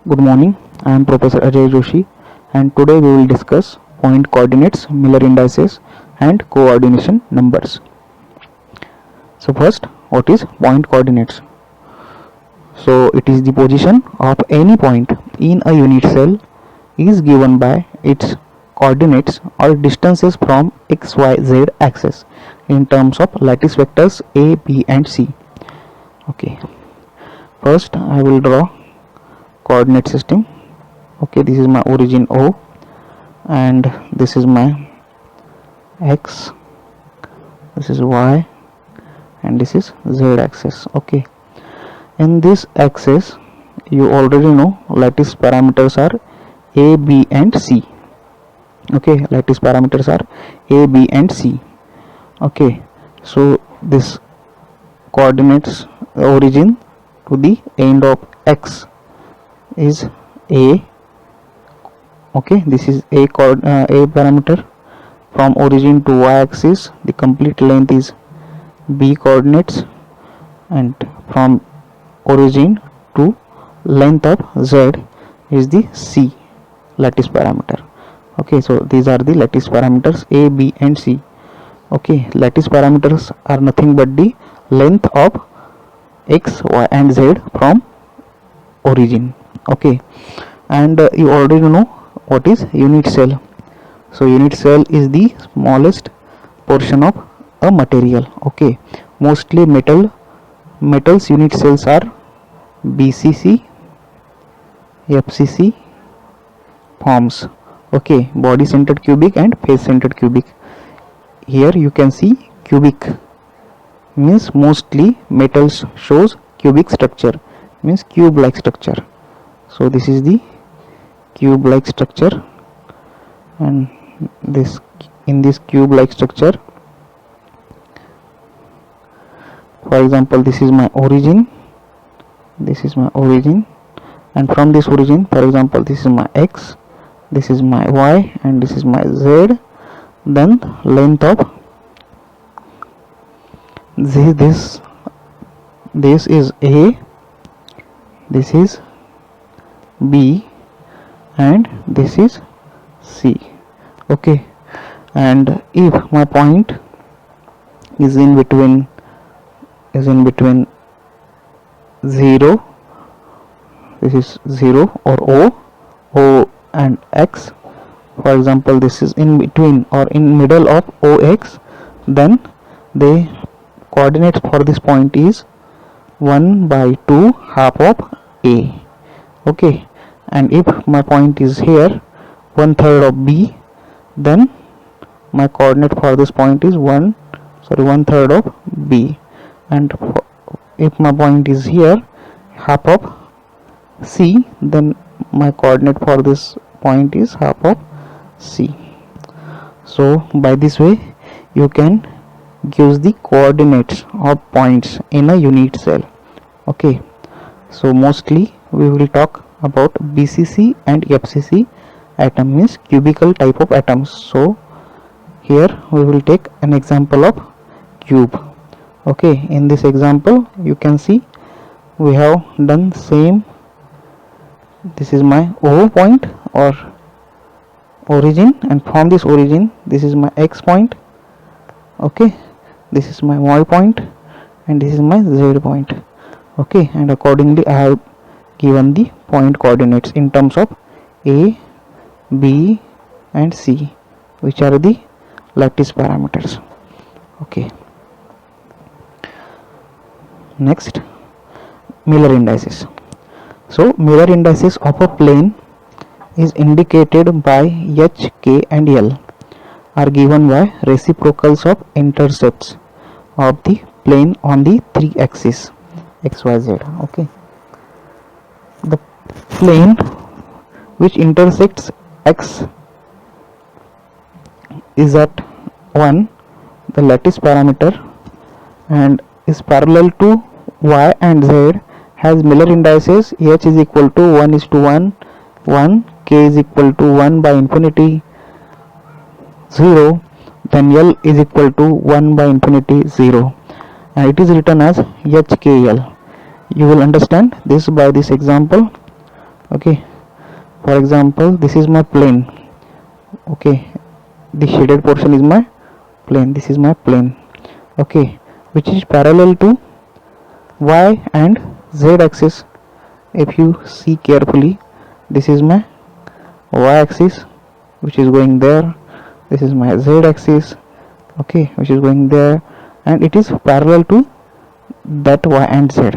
Good morning, I am Professor Ajay Joshi and today we will discuss point coordinates, Miller indices and coordination numbers. So first, what is point coordinates? So it is the position of any point in a unit cell is given by its coordinates or distances from x, y, z axis in terms of lattice vectors a, b and c. Okay, first I will draw coordinate system. Okay, this is my origin O and this is my x, this is y and this is z axis. Okay, in this axis you already know lattice parameters are a, b and c. Okay, lattice parameters are a, b and c. Okay, so this coordinates origin to the end of x is a. Okay, this is a parameter. From origin to y axis the complete length is b coordinates, and from origin to length of z is the c lattice parameter. Okay, so these are the lattice parameters a, b and c. Okay, lattice parameters are nothing but the length of x, y and z from origin. Okay, and you already know what is unit cell. So unit cell is the smallest portion of a material. Okay, mostly metals unit cells are BCC, FCC forms. Okay, body centered cubic and face centered cubic. Here you can see cubic means mostly metals shows cubic structure, means cube like structure. So this is the cube like structure, and this in this cube like structure, for example, this is my origin, and from this origin, for example, this is my x, this is my y and this is my z. Then length of this is a, this is b and this is c. Okay, and if my point is in between 0, this is 0 or o and x, for example this is in between or in middle of ox, then the coordinates for this point is 1/2 half of a. Okay, and if my point is here 1/3 of b, then my coordinate for this point is 1/3 of b, and if my point is here half of c, then my coordinate for this point is half of c. So by this way you can give the coordinates of points in a unit cell. Okay, so mostly we will talk about BCC and FCC atom, means cubical type of atoms. So here we will take an example of cube. Okay, in this example you can see we have done same. This is my O point or origin, and from this origin this is my x point. Okay, this is my y point and this is my z point. Okay, and accordingly I have given the point coordinates in terms of a, b and c, which are the lattice parameters. Okay, next, Miller indices. So Miller indices of a plane is indicated by h, k and l, are given by reciprocals of intercepts of the plane on the three axes x, y, z. Okay, the plane which intersects x is at 1, the lattice parameter, and is parallel to y and z, has Miller indices h is equal to 1:1, 1, k is equal to 1 by infinity 0, then l is equal to 1 by infinity 0, and it is written as HKL. You will understand this by this example. Okay, for example, this is my plane. Okay, the shaded portion is my plane. This is my plane. Okay, which is parallel to y and z axis. If you see carefully, this is my y axis which is going there, this is my z axis, okay, which is going there, and it is parallel to that y and z,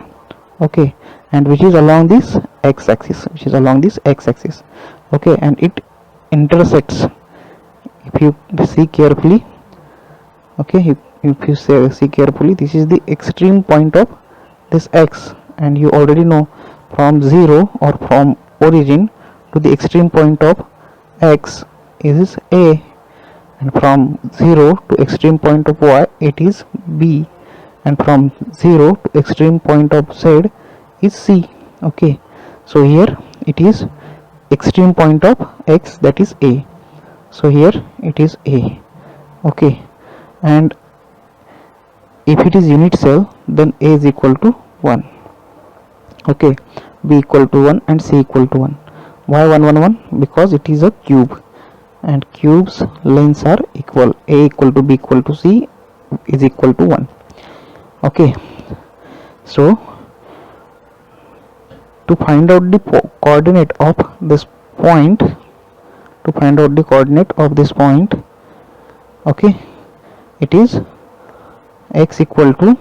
okay, and which is along this x axis, okay, and it intersects. If you see carefully, okay, if you see carefully, this is the extreme point of this x, and you already know from 0 or from origin to the extreme point of x is a, and from 0 to extreme point of y it is b, and from 0 to extreme point of z is c. Okay, so here it is extreme point of x, that is a, so here it is a. Okay, and if it is unit cell, then a is equal to 1, okay, b equal to 1 and c equal to 1. Why 1 1 1? Because it is a cube and cubes lengths are equal. A equal to b equal to c is equal to 1. Okay, so to find out the coordinate of this point, okay, it is x equal to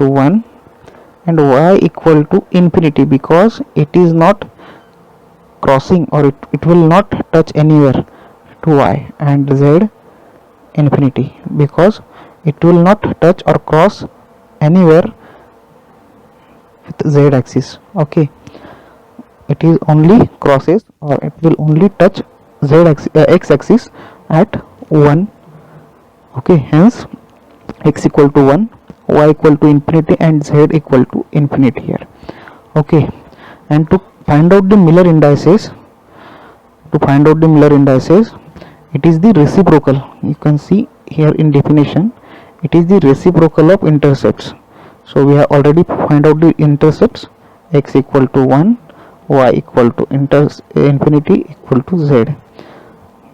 1 and y equal to infinity, because it is not crossing, or it will not touch anywhere to y, and z infinity, because it will not touch or cross anywhere with z axis. Okay, it is only crosses, or it will only touch z axis, x axis at 1. Okay, hence x equal to 1, y equal to infinity, and z equal to infinity here. Okay, and to find out the Miller indices, it is the reciprocal. You can see here in definition, it is the reciprocal of intercepts. So we have already find out the intercepts, x equal to 1, y equal to infinity equal to z,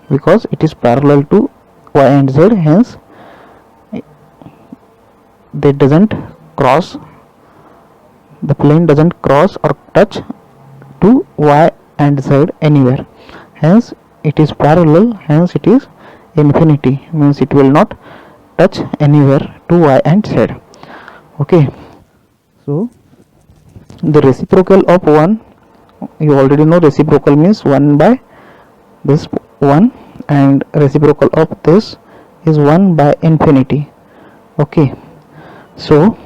because it is parallel to y and z, hence they doesn't cross, the plane doesn't cross or touch to y and z anywhere, hence it is parallel, hence it is infinity, means it will not touch anywhere to y and z. Okay, so the reciprocal of 1, you already know reciprocal means 1 by this 1, and reciprocal of this is 1 by infinity. Okay, so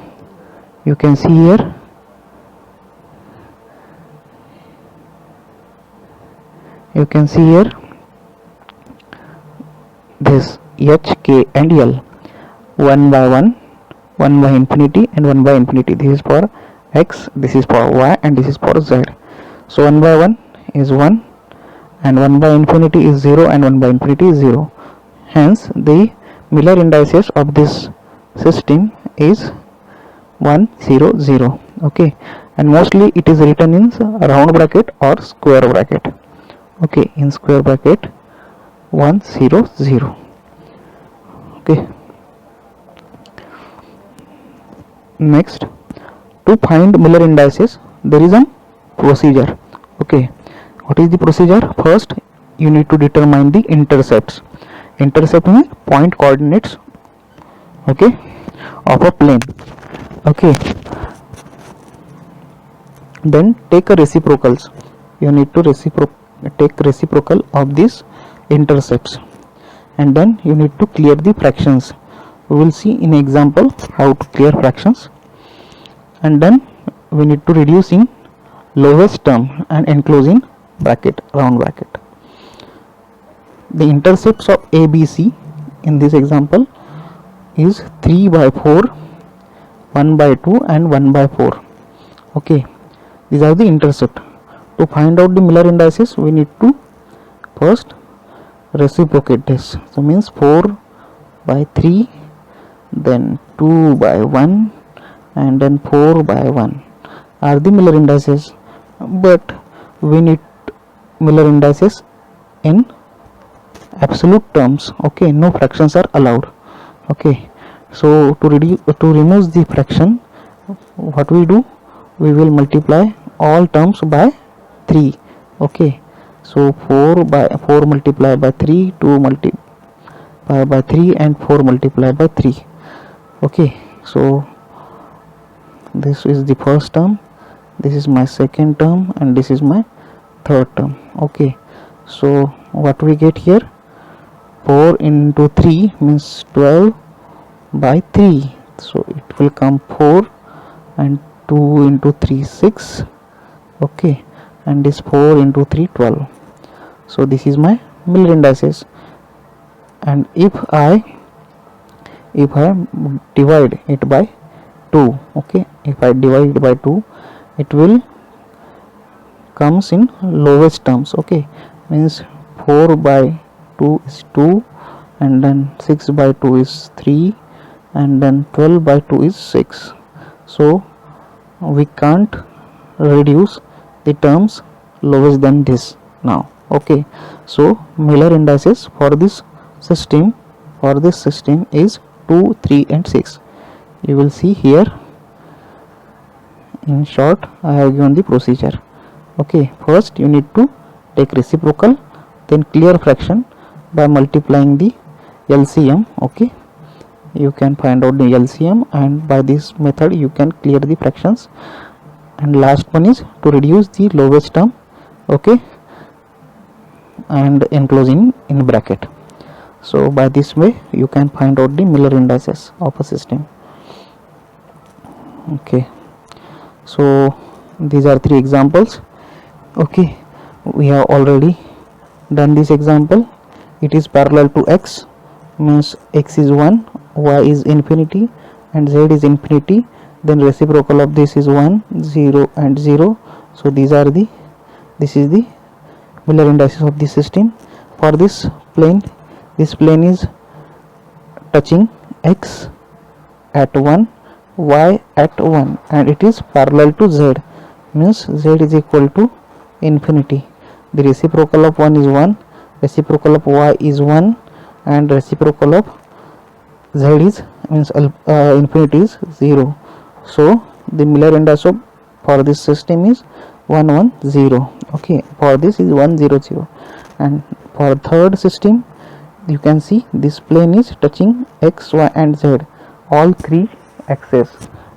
you can see here, this h, k and l, 1 by 1, 1 by infinity and 1 by infinity. This is for x, this is for y, and this is for z. So 1 by 1 is 1, and 1 by infinity is 0, and 1 by infinity is 0. Hence the Miller indices of this system is 1 0 0. Okay, and mostly it is written in round bracket or square bracket. Okay, in square bracket 1 0 0. Okay, next, to find Miller indices there is a procedure. Okay, what is the procedure? First you need to determine the intercepts. Intercept means point coordinates, okay, of a plane. Okay, then take a reciprocals. You need to take reciprocal of these intercepts, and then you need to clear the fractions. We will see in example how to clear fractions, and then we need to reduce in lowest term and enclose in bracket, round bracket. The intercepts of ABC in this example is 3 by 4, 1 by 2 and 1 by 4. Okay, these are the intercept. To find out the Miller indices, we need to first reciprocate this. So means 4 by 3, then 2 by 1, and then 4 by 1. are the Miller indices, but we need Miller indices in absolute terms. Okay, no fractions are allowed. Okay, so to remove the fraction, what we do, we will multiply all terms by 3. Okay, so 4 multiplied by 3, 2 multiplied by 3, and 4 multiplied by 3. Okay, so this is the first term, this is my second term, and this is my third term. Okay, so what we get here, 4 into 3 means 12 by 3, so it will come 4, and 2 into 3 6. Okay, and this 4 into 3 12. So this is my Miller indices, and if I divide it by 2, okay, if I divide it by 2, it will comes in lowest terms. Okay, means 4 by 2 is 2, and then 6 by 2 is 3, and then 12 by 2 is 6. So we can't reduce the terms lowest than this now. Okay, so Miller indices for this system is 2, 3, and 6. You will see here. In short, I have given the procedure. Okay, first you need to take reciprocal, then clear fraction by multiplying the LCM. Okay, you can find out the LCM, and by this method you can clear the fractions. And last one is to reduce the lowest term. Okay, and enclosing in bracket. So by this way you can find out the Miller indices of a system. Okay, so these are 3 examples. Okay, we have already done this example. It is parallel to x, means x is 1, y is infinity, and z is infinity. Then reciprocal of this is 1, 0, and 0. So this is the Miller indices of the system. For this plane is touching x at 1, y at 1, and it is parallel to z, means z is equal to infinity. The reciprocal of 1 is 1, reciprocal of y is 1, and reciprocal of z is means infinity is 0. So the Miller indices for this system is 1 1 0. Okay, for this is 1 0 0, and for third system you can see this plane is touching x, y, and z, all 3 axes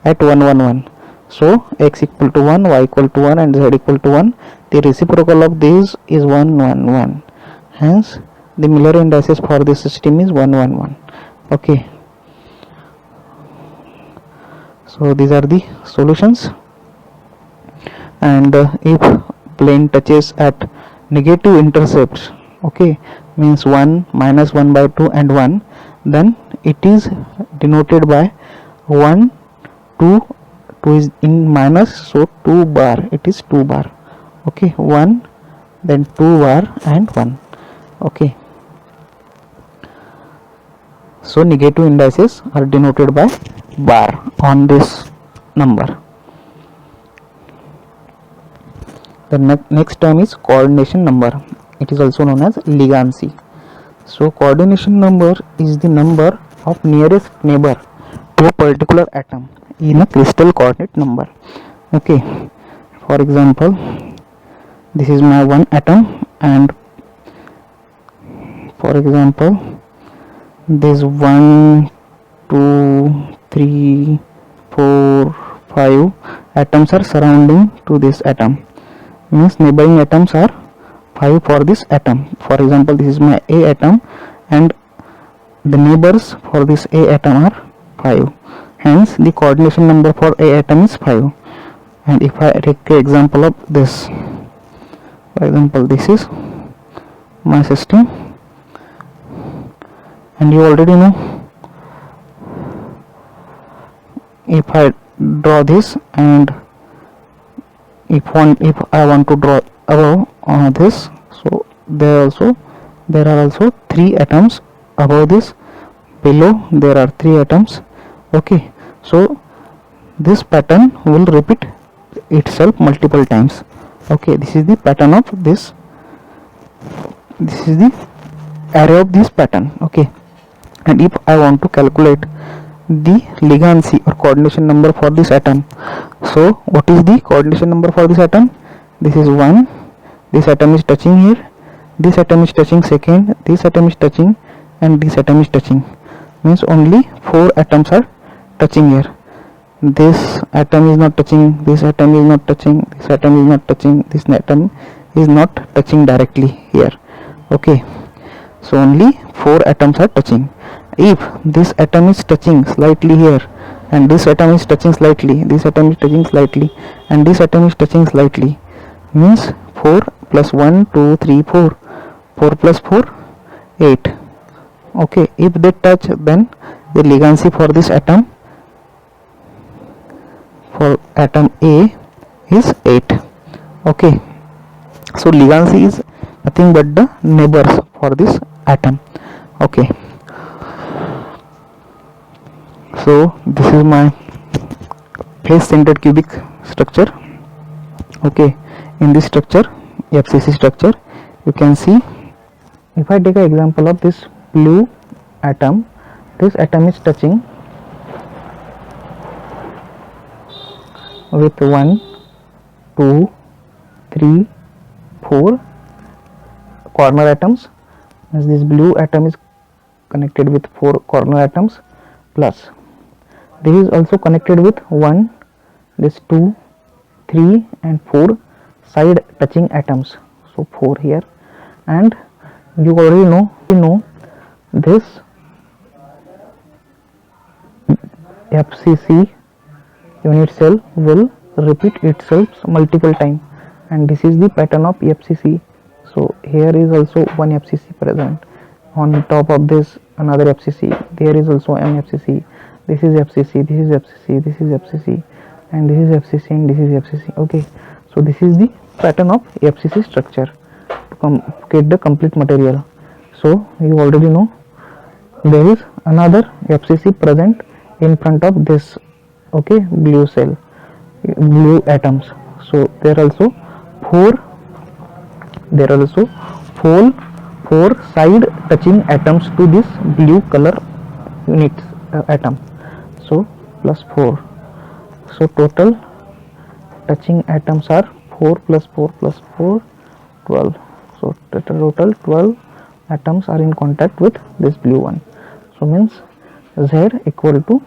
at 1 1 1. So x equal to 1, y equal to 1, and z equal to 1. The reciprocal of this is 1 1 1. Hence the Miller indices for this system is 1 1 1. Okay, so these are the solutions. And if plane touches at negative intercepts, okay, means 1, minus 1 by 2, and 1, then it is denoted by 1 2 is in minus, so 2 bar, it is 2 bar. Okay, 1, then 2 bar, and 1. Okay, so negative indices are denoted by bar on this number. The next term is coordination number. It is also known as Lagrange. So coordination number is the number of nearest neighbor to a particular atom in a crystal coordinate number. Okay, for example, this is my one atom, and for example this 1 2 3 4 5 atoms are surrounding to this atom, means neighboring atoms are 5 for this atom. For example, this is my A atom, and the neighbors for this A atom are 5. Hence the coordination number for A atom is 5. And if I take the example of this, for example, this is my system, and you already know, if I draw this, and if I want to draw above this, so there are also 3 atoms above this, below there are 3 atoms. Okay, so this pattern will repeat itself multiple times. Okay, this is the pattern of this. This is the array of this pattern. Okay, and if I want to calculate the ligancy or coordination number for this atom, so what is the coordination number for this atom? This is 1. This atom is touching here, this atom is touching second, this atom is touching, and this atom is touching. Means only 4 atoms are touching here. This atom is not touching, this atom is not touching, this atom is not touching, this atom is not touching directly here. Okay, so only 4 atoms are touching. If this atom is touching slightly here, and this atom is touching slightly, this atom is touching slightly, and this atom is touching slightly, means 4 plus 1 2 3 4, 4 plus 4 8. Okay, if they touch, then the ligancy for this atom, for atom A, is 8. Okay, so ligancy is nothing but the neighbors for this atom. Okay, so this is my face-centered cubic structure. Okay, in this structure, FCC structure, you can see, if I take an example of this blue atom, this atom is touching with 1 2 3 4 corner atoms, as this blue atom is connected with 4 corner atoms, plus this is also connected with 1, this 2 3 and 4 side touching atoms, so 4 here. And you already know this FCC unit cell will repeat itself multiple times, and this is the pattern of FCC. So here is also one FCC present, on top of this another FCC, there is also an FCC, this is FCC, this is FCC, this is FCC, and this is FCC, and this is FCC. Okay, so this is the pattern of FCC structure to get the complete material. So you already know there is another FCC present in front of this, okay, blue cell, blue atoms. So there are also four side touching atoms to this blue color unit atom, so plus 4. So total touching atoms are 4 plus 4 plus 4 12. So total 12 atoms are in contact with this blue one, so means Z equal to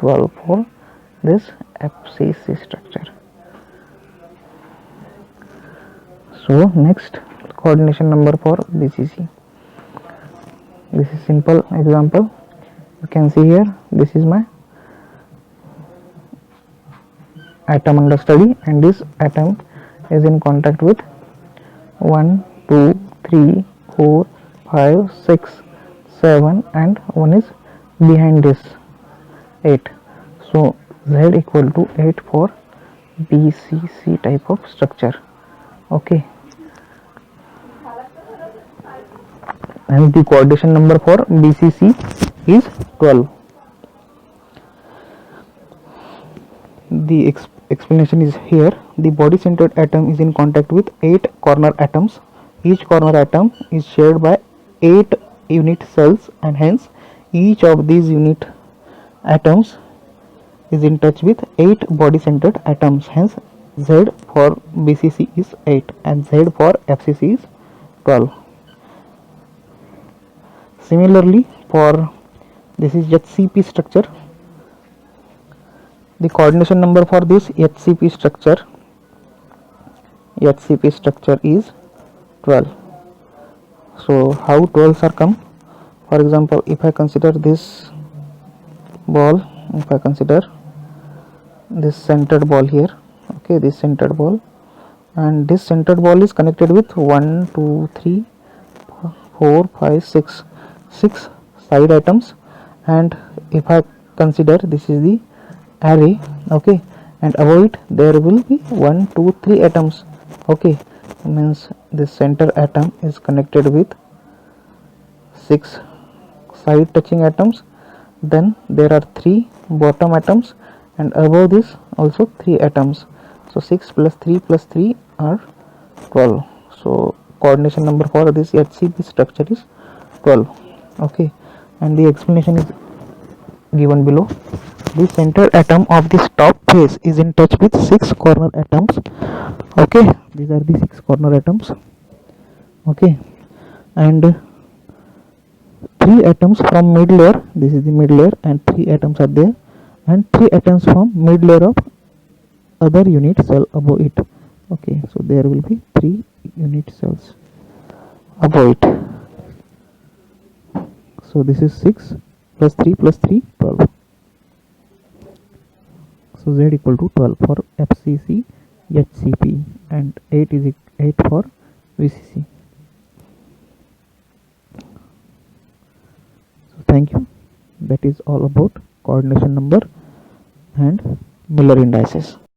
12 for this FCC structure. So next, coordination number for BCC. This is simple example. You can see here, this is my atom under study, and this atom is in contact with 1 2 3 4 5 6 7, and one is behind this 8. So Z equal to 8 for BCC type of structure. Okay, and the coordination number for BCC is 12. The explanation is here. The body centered atom is in contact with 8 corner atoms. Each corner atom is shared by 8 unit cells, and hence each of these unit atoms is in touch with 8 body centered atoms. Hence Z for BCC is 8 and Z for FCC is 12. Similarly, for this is HCP structure, the coordination number for this HCP structure is 12. So how 12s are come? For example, if I consider this ball, if I consider this centered ball here, okay, this centered ball, and this centered ball is connected with 1 2 3 4 5 6 side atoms, and if I consider this is the array, okay, and above it there will be 1 2 3 atoms. Okay, means this center atom is connected with 6 side touching atoms, then there are 3 bottom atoms, and above this also 3 atoms. So 6 plus 3 plus 3 are 12. So coordination number for this HCP structure is 12. Okay, and the explanation is given below. The center atom of this top face is in touch with 6 corner atoms. Okay, these are the 6 corner atoms. Okay, and 3 atoms from mid layer, this is the mid layer, and 3 atoms are there, and 3 atoms from mid layer of other unit cell above it. Okay, so there will be 3 unit cells above it. So this is 6 plus 3 plus 3, 12. So Z equal to 12 for FCC HCP and 8 is 8 for VCC. So thank you. That is all about coordination number and Miller indices.